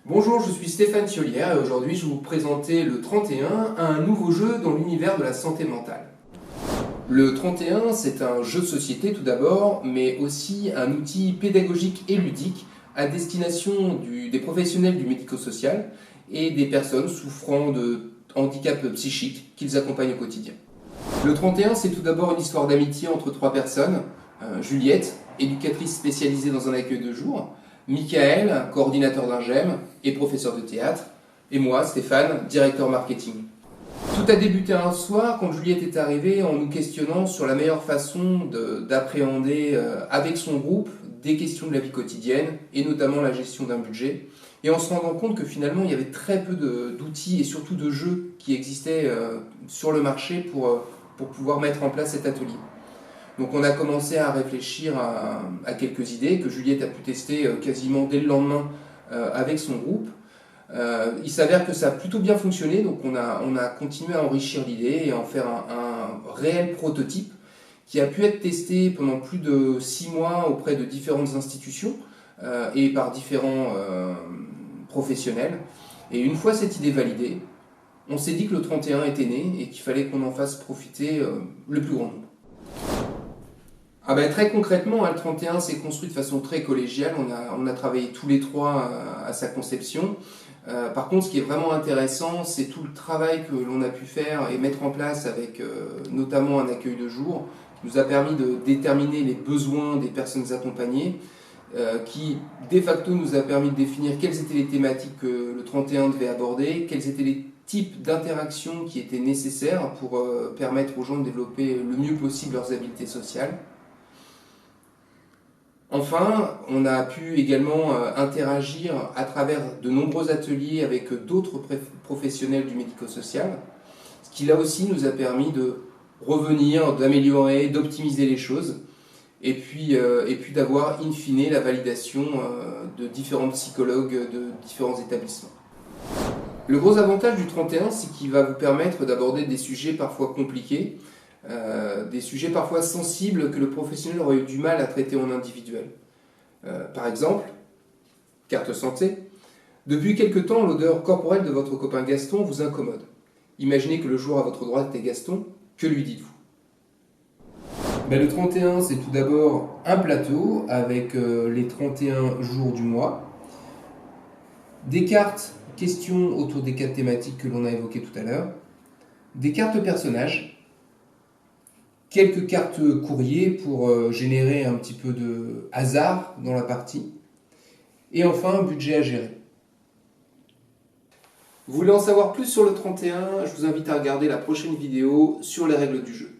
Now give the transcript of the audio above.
Bonjour, je suis Stéphane Thiolière et aujourd'hui je vais vous présenter le 31, un nouveau jeu dans l'univers de la santé mentale. Le 31, c'est un jeu de société tout d'abord, mais aussi un outil pédagogique et ludique à destination des professionnels du médico-social et des personnes souffrant de handicap psychique qu'ils accompagnent au quotidien. Le 31, c'est tout d'abord une histoire d'amitié entre trois personnes. Juliette, éducatrice spécialisée dans un accueil de jour, Michael, coordinateur d'un GEM et professeur de théâtre, et moi, Stéphane, directeur marketing. Tout a débuté un soir quand Juliette est arrivée en nous questionnant sur la meilleure façon d'appréhender avec son groupe des questions de la vie quotidienne et notamment la gestion d'un budget, et en se rendant compte que finalement il y avait très peu d'outils et surtout de jeux qui existaient sur le marché pour pouvoir mettre en place cet atelier. Donc on a commencé à réfléchir à quelques idées que Juliette a pu tester quasiment dès le lendemain avec son groupe. Il s'avère que ça a plutôt bien fonctionné, donc on a continué à enrichir l'idée et à en faire un réel prototype qui a pu être testé pendant plus de 6 mois auprès de différentes institutions et par différents professionnels. Et une fois cette idée validée, on s'est dit que le 31 était né et qu'il fallait qu'on en fasse profiter le plus grand nombre. Très concrètement, le 31 s'est construit de façon très collégiale. On a travaillé tous les trois à sa conception. Par contre, ce qui est vraiment intéressant, c'est tout le travail que l'on a pu faire et mettre en place avec notamment un accueil de jour, qui nous a permis de déterminer les besoins des personnes accompagnées, qui de facto nous a permis de définir quelles étaient les thématiques que le 31 devait aborder, quels étaient les types d'interactions qui étaient nécessaires pour permettre aux gens de développer le mieux possible leurs habiletés sociales. Enfin, on a pu également interagir à travers de nombreux ateliers avec d'autres professionnels du médico-social, ce qui là aussi nous a permis de revenir, d'améliorer, d'optimiser les choses, et puis d'avoir in fine la validation de différents psychologues de différents établissements. Le gros avantage du 31, c'est qu'il va vous permettre d'aborder des sujets parfois compliqués, des sujets parfois sensibles que le professionnel aurait eu du mal à traiter en individuel. Par exemple, carte santé. Depuis quelque temps, l'odeur corporelle de votre copain Gaston vous incommode. Imaginez que le joueur à votre droite est Gaston, que lui dites-vous? Le 31, c'est tout d'abord un plateau avec les 31 jours du mois, des cartes questions autour des 4 thématiques que l'on a évoquées tout à l'heure, des cartes personnages, quelques cartes courrier pour générer un petit peu de hasard dans la partie, et enfin un budget à gérer. Vous voulez en savoir plus sur le 31? Je vous invite à regarder la prochaine vidéo sur les règles du jeu.